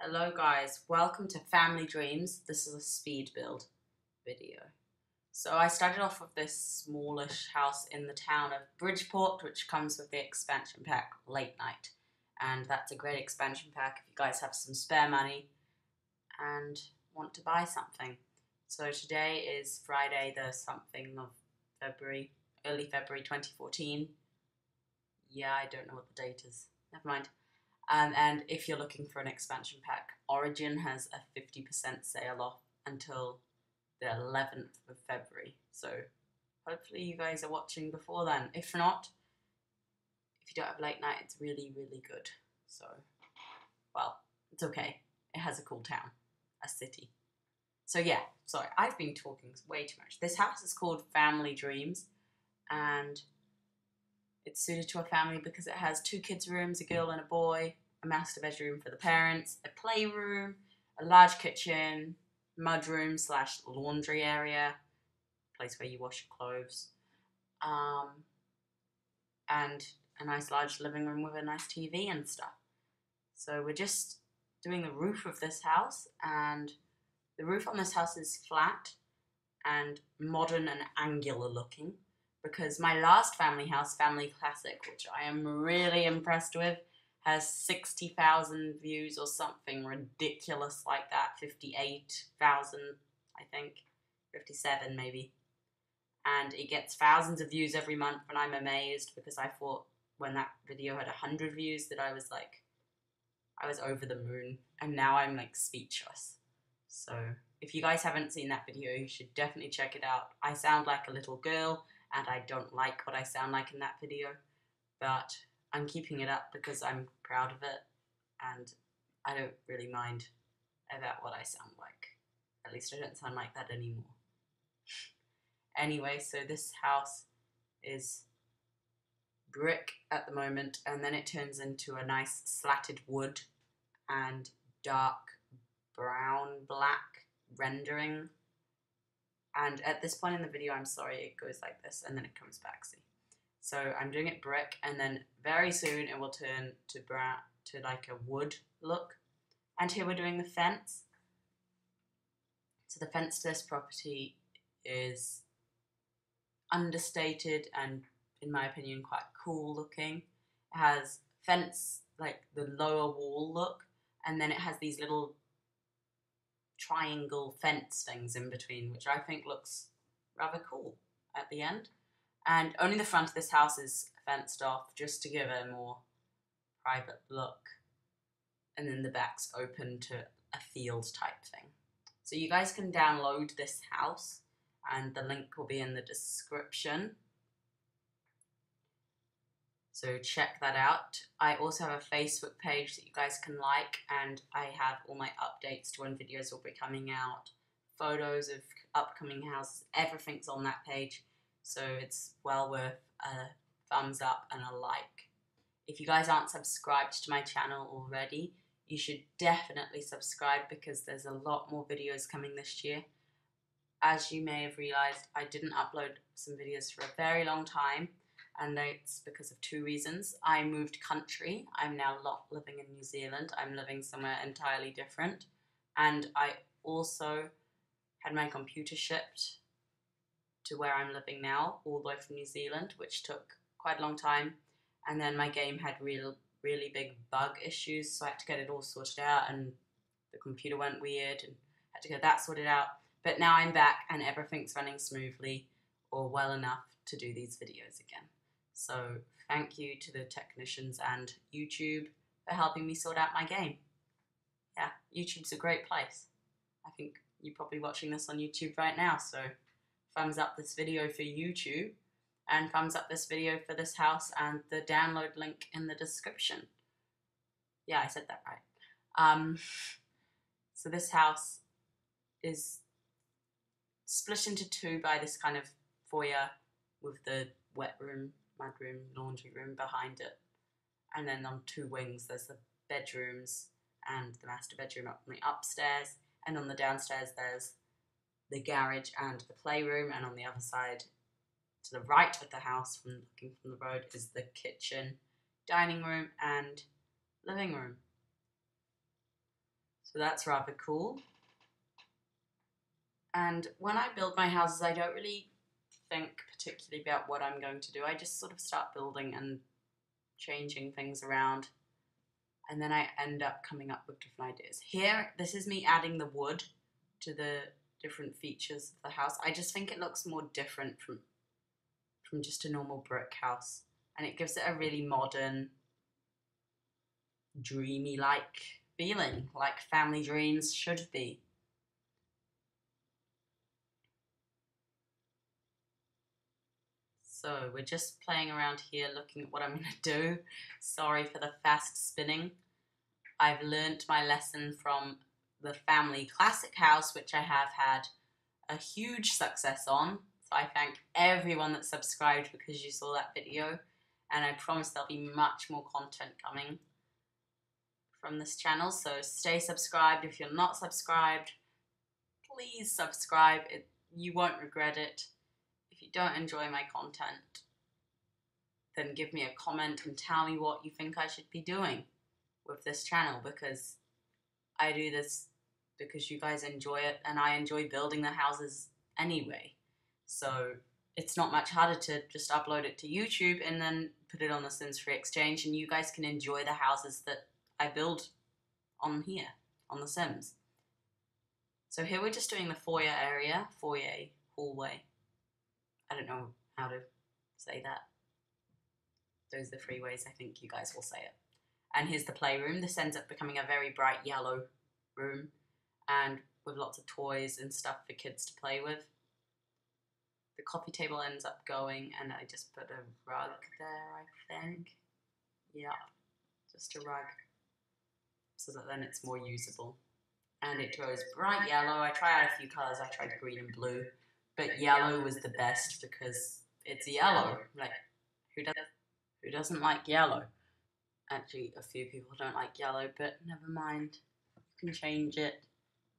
Hello guys, welcome to Family Dreams. This is a speed build video. So I started off with this smallish house in the town of Bridgeport, which comes with the expansion pack Late Night. And that's a great expansion pack if you guys have some spare money and want to buy something. So today is Friday the something of February, early February 2014. Yeah, I don't know what the date is. Never mind. And if you're looking for an expansion pack, Origin has a 50% sale off until the 11th of February. So hopefully you guys are watching before then. If not, if you don't have Late Night, it's really, really good. So, well, it's okay. It has a cool town, a city. So yeah, sorry, I've been talking way too much. This house is called Family Dreams, and it's suited to a family because it has 2 kids' rooms, a girl and a boy, a master bedroom for the parents, a playroom, a large kitchen, mudroom / laundry area, place where you wash your clothes, and a nice large living room with a nice TV and stuff. So we're just doing the roof of this house, and the roof on this house is flat and modern and angular looking, because my last family house, Family Classic, which I am really impressed with, has 60,000 views or something ridiculous like that. 58,000, I think. 57 maybe. And it gets thousands of views every month, and I'm amazed because I thought when that video had 100 views that I was over the moon, and now I'm like speechless. So if you guys haven't seen that video, you should definitely check it out. I sound like a little girl, and I don't like what I sound like in that video, but I'm keeping it up because I'm proud of it, and I don't really mind about what I sound like. At least I don't sound like that anymore. Anyway, so this house is brick at the moment, and then it turns into a nice slatted wood and dark brown black rendering. And at this point in the video, I'm sorry, it goes like this and then it comes back, see. So I'm doing it brick, and then very soon it will turn to brown, to like a wood look. And here we're doing the fence. So the fence to this property is understated and, in my opinion, quite cool looking. It has fence, like the lower wall look, and then it has these little triangle fence things in between, which I think looks rather cool at the end. And only the front of this house is fenced off, just to give it a more private look. And then the back's open to a field type thing. So you guys can download this house, and the link will be in the description. So check that out. I also have a Facebook page that you guys can like, and I have all my updates to when videos will be coming out, photos of upcoming houses, everything's on that page. So it's well worth a thumbs up and a like. If you guys aren't subscribed to my channel already, you should definitely subscribe because there's a lot more videos coming this year. As you may have realized, I didn't upload some videos for a very long time, and it's because of 2 reasons. I moved country. I'm now not living in New Zealand. I'm living somewhere entirely different. And I also had my computer shipped to where I'm living now, all the way from New Zealand, which took quite a long time. And then my game had really big bug issues, so I had to get it all sorted out, and the computer went weird and had to get that sorted out. But now I'm back and everything's running smoothly, or well enough to do these videos again. So thank you to the technicians and YouTube for helping me sort out my game. Yeah, YouTube's a great place. I think you're probably watching this on YouTube right now, so thumbs up this video for YouTube, and thumbs up this video for this house, and the download link in the description. Yeah, I said that right. So this house is split into 2 by this kind of foyer with the wet room, mud room, laundry room behind it. And then on 2 wings there's the bedrooms and the master bedroom up on the upstairs, and on the downstairs there's the garage and the playroom, and on the other side to the right of the house, looking from the road, is the kitchen, dining room and living room. So that's rather cool. And when I build my houses, I don't really think particularly about what I'm going to do. I just sort of start building and changing things around, and then I end up coming up with different ideas. Here, this is me adding the wood to the different features of the house. I just think it looks more different from just a normal brick house, and it gives it a really modern, dreamy-like feeling, like family dreams should be. So we're just playing around here looking at what I'm going to do. Sorry for the fast spinning. I've learnt my lesson from the family classic house, which I have had a huge success on. So I thank everyone that subscribed because you saw that video, and I promise there'll be much more content coming from this channel. So stay subscribed. If you're not subscribed, please subscribe. You won't regret it. If you don't enjoy my content, then give me a comment and tell me what you think I should be doing with this channel, because I do this because you guys enjoy it and I enjoy building the houses anyway. So it's not much harder to just upload it to YouTube and then put it on the Sims Free Exchange, and you guys can enjoy the houses that I build on here, on The Sims. So here we're just doing the foyer area, hallway. I don't know how to say that. Those are the 3 ways I think you guys will say it. And here's the playroom. This ends up becoming a very bright yellow room, and with lots of toys and stuff for kids to play with. The coffee table ends up going, and I just put a rug there, I think. Yeah, just a rug, so that then it's more usable. And it goes bright yellow. I try out a few colours. I tried green and blue, but yellow was the best because it's yellow. Like, who doesn't like yellow? Actually, a few people don't like yellow, but never mind. You can change it.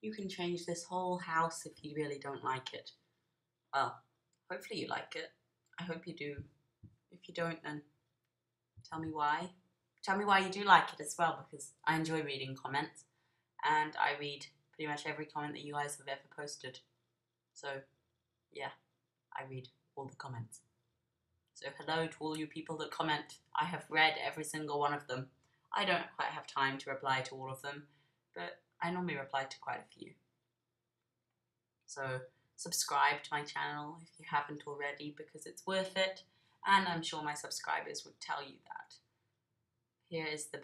You can change this whole house if you really don't like it. Well, hopefully you like it. I hope you do. If you don't, then tell me why. Tell me why you do like it as well, because I enjoy reading comments, and I read pretty much every comment that you guys have ever posted. So, yeah, I read all the comments. So hello to all you people that comment. I have read every single one of them. I don't quite have time to reply to all of them, but I normally reply to quite a few. So subscribe to my channel if you haven't already, because it's worth it, and I'm sure my subscribers would tell you that. Here is the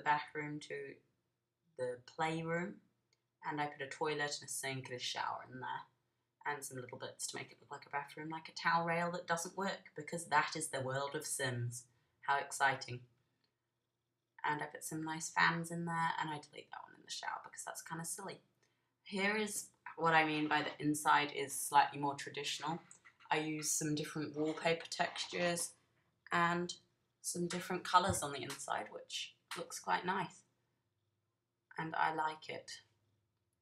bathroom to the playroom, and I put a toilet and a sink and a shower in there, and some little bits to make it look like a bathroom, like a towel rail that doesn't work, because that is the world of Sims. How exciting. And I put some nice fans in there, and I delete that one in the shower because that's kind of silly. Here is what I mean by the inside is slightly more traditional. I use some different wallpaper textures and some different colours on the inside, which looks quite nice. And I like it.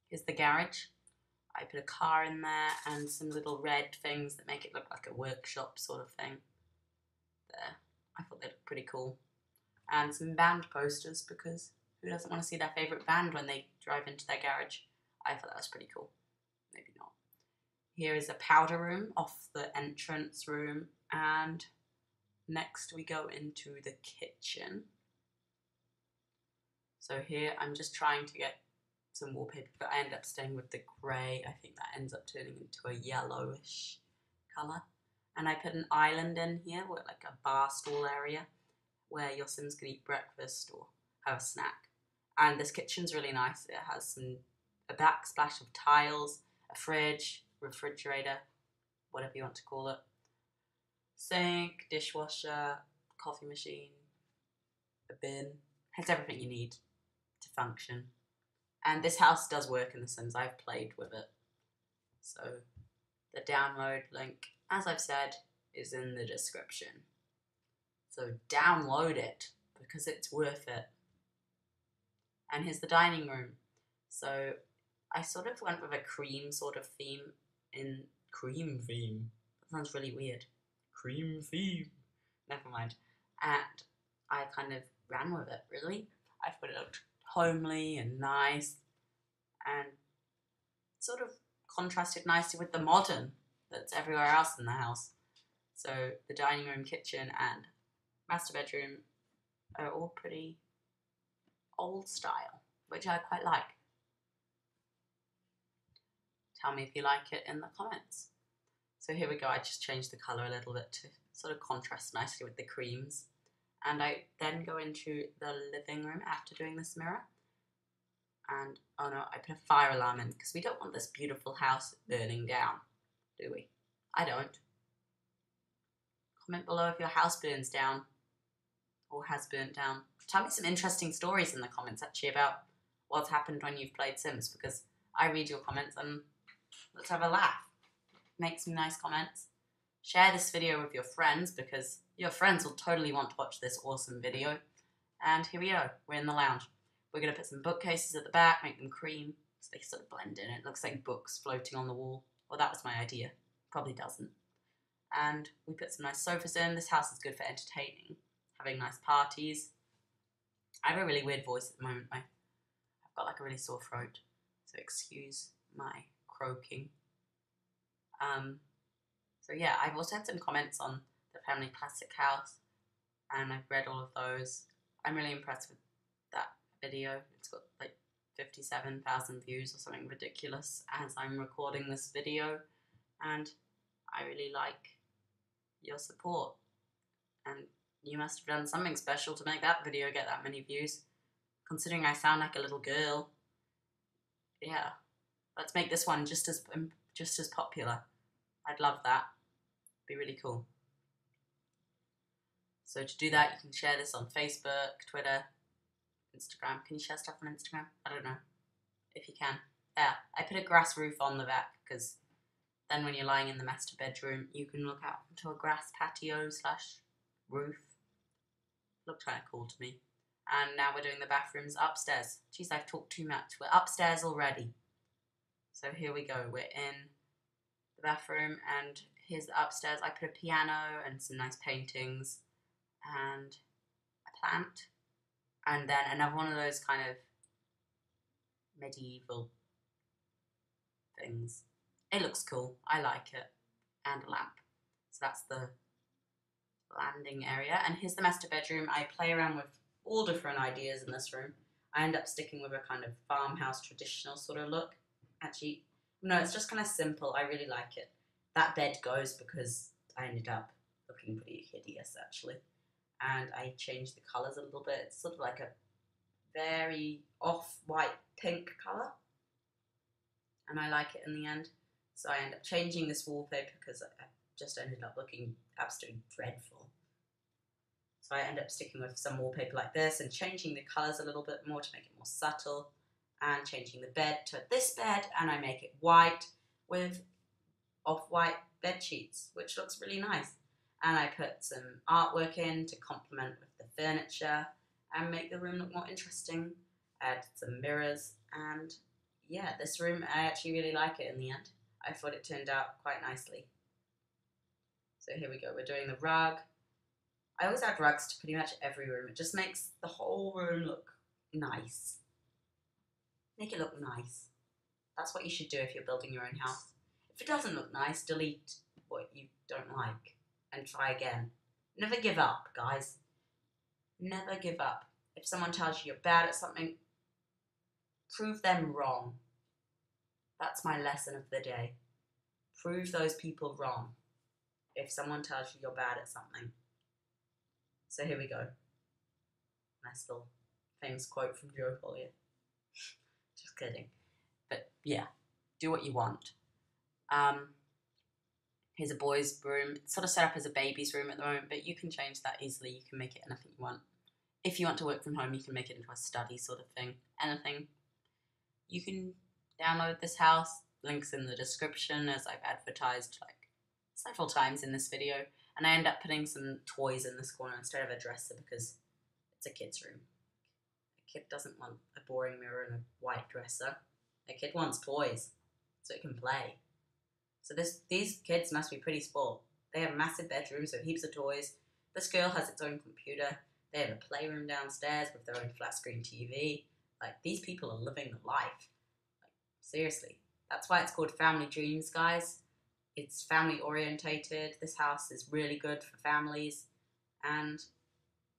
Here's the garage. I put a car in there and some little red things that make it look like a workshop sort of thing. There. I thought they looked pretty cool. And some band posters, because who doesn't want to see their favourite band when they drive into their garage? I thought that was pretty cool. Maybe not. Here is a powder room off the entrance room, and next we go into the kitchen. So here I'm just trying to get some wallpaper, but I end up staying with the grey. I think that ends up turning into a yellowish colour. And I put an island in here, with like a bar stool area, where your Sims can eat breakfast or have a snack. And this kitchen's really nice. It has a backsplash of tiles, a fridge, refrigerator, whatever you want to call it, sink, dishwasher, coffee machine, a bin. Has everything you need to function. And this house does work in The Sims. I've played with it. So the download link, as I've said, is in the description. So download it, because it's worth it. And here's the dining room. So I sort of went with a cream sort of theme cream theme. That sounds really weird. Cream theme. Never mind. And I kind of ran with it, really. I thought it looked homely and nice. and sort of contrasted nicely with the modern that's everywhere else in the house. So the dining room, kitchen, and master bedroom are all pretty old style, which I quite like. Tell me if you like it in the comments. So here we go, I just changed the colour a little bit to sort of contrast nicely with the creams. And I then go into the living room after doing this mirror. And, oh no, I put a fire alarm in because we don't want this beautiful house burning down, do we? I don't. Comment below if your house burns down or has burnt down. Tell me some interesting stories in the comments actually about what's happened when you've played Sims, because I read your comments and let's have a laugh. Make some nice comments. Share this video with your friends because your friends will totally want to watch this awesome video. And here we go, we're in the lounge. We're going to put some bookcases at the back, make them cream, so they sort of blend in. It looks like books floating on the wall. Well, that was my idea. Probably doesn't. And we put some nice sofas in. This house is good for entertaining, having nice parties. I have a really weird voice at the moment. I've got like a really sore throat, so excuse my croaking. So yeah, I've also had some comments on the family classic house, and I've read all of those. I'm really impressed with that video. It's got like 57,000 views or something ridiculous as I'm recording this video, and I really like your support, and you must have done something special to make that video get that many views, considering I sound like a little girl. Yeah, let's make this one just as popular. I'd love that. Be really cool. So to do that, you can share this on Facebook, Twitter, Instagram. Can you share stuff on Instagram? I don't know if you can. Yeah, I put a grass roof on the back because then when you're lying in the master bedroom, you can look out onto a grass patio / roof. Looked kind of cool to me. And now we're doing the bathrooms upstairs. Jeez, I've talked too much. We're upstairs already. So here we go. We're in the bathroom, and here's the upstairs. I put a piano and some nice paintings and a plant, and then another one of those kind of medieval things. It looks cool. I like it. And a lamp. So that's the landing area. And here's the master bedroom. I play around with all different ideas in this room. I end up sticking with a kind of farmhouse traditional sort of look. Actually, no, it's just kind of simple. I really like it. That bed goes because I ended up looking pretty hideous actually. And I changed the colours a little bit. It's sort of like a very off-white pink colour. And I like it in the end. So I end up changing this wallpaper because I just ended up looking absolutely dreadful. So I end up sticking with some wallpaper like this and changing the colours a little bit more to make it more subtle, and changing the bed to this bed, and I make it white with off-white bed sheets, which looks really nice. And I put some artwork in to complement with the furniture and make the room look more interesting. Add some mirrors, and yeah, this room, I actually really like it in the end. I thought it turned out quite nicely. So here we go, we're doing the rug. I always add rugs to pretty much every room. It just makes the whole room look nice. Make it look nice. That's what you should do if you're building your own house. If it doesn't look nice, delete what you don't like and try again. Never give up, guys. Never give up. If someone tells you you're bad at something, prove them wrong. That's my lesson of the day. Prove those people wrong if someone tells you you're bad at something. So here we go. Nice little famous quote from Joe Collier. Just kidding. But yeah, do what you want. Here's a boys' room. It's sort of set up as a baby's room at the moment, but you can change that easily. You can make it anything you want. If you want to work from home, you can make it into a study sort of thing. Anything. You can download this house. Links in the description, as I've advertised like several times in this video. And I end up putting some toys in this corner instead of a dresser because it's a kid's room. A kid doesn't want a boring mirror and a white dresser. A kid wants toys so it can play. So these kids must be pretty spoiled. They have massive bedrooms with heaps of toys. This girl has its own computer. They have a playroom downstairs with their own flat screen TV. Like, these people are living the life. Like, Seriously. That's why it's called Family Dreams, guys. It's family orientated. This house is really good for families, and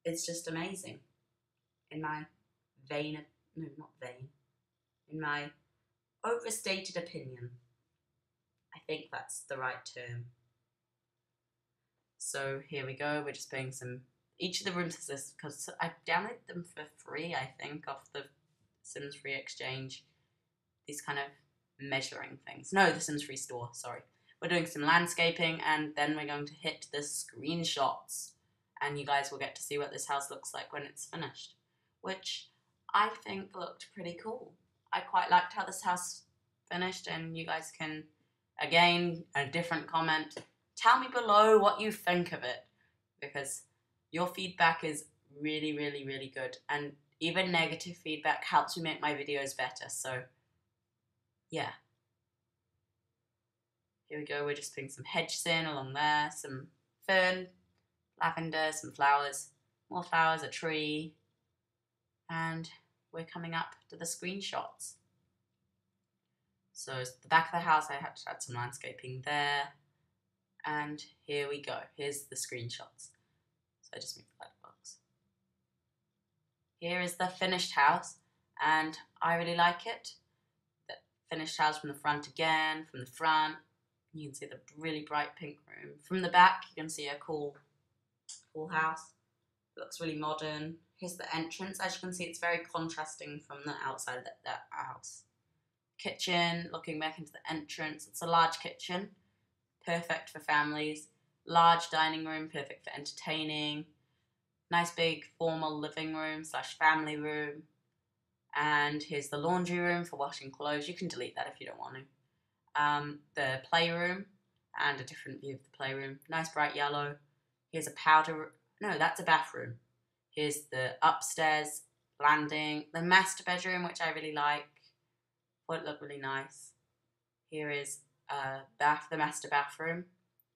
it's just amazing. In my vain, no, not vain, in my overstated opinion. I think that's the right term. So here we go. We're just putting some. Each of the rooms has this because I downloaded them for free, I think, off the Sims Free Exchange. These kind of measuring things. No, the Sims Free store. Sorry. We're doing some landscaping, and then we're going to hit the screenshots, and you guys will get to see what this house looks like when it's finished, which I think looked pretty cool. I quite liked how this house finished, and you guys can, again, a different comment, tell me below what you think of it, because your feedback is really, really, really good, and even negative feedback helps me make my videos better, so yeah. Here we go, we're just putting some hedges in along there, some fern, lavender, some flowers, more flowers, a tree, and we're coming up to the screenshots. So it's the back of the house, I had to add some landscaping there, and here we go, here's the screenshots. So I just moved the light box. Here is the finished house, and I really like it. The finished house from the front again, from the front. You can see the really bright pink room. From the back, you can see a cool house. It looks really modern. Here's the entrance. As you can see, it's very contrasting from the outside of that house. Kitchen, looking back into the entrance. It's a large kitchen, perfect for families. Large dining room, perfect for entertaining. Nice big formal living room / family room. And here's the laundry room for washing clothes. You can delete that if you don't want to. The playroom, and a different view of the playroom. Nice bright yellow. Here's a no, that's a bathroom. Here's the upstairs landing. The master bedroom, which I really like. Thought it looked really nice. Here is the master bathroom.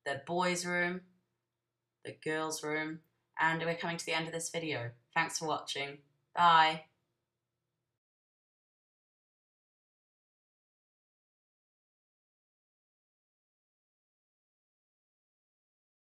The boys' room. The girls' room. And we're coming to the end of this video. Thanks for watching. Bye.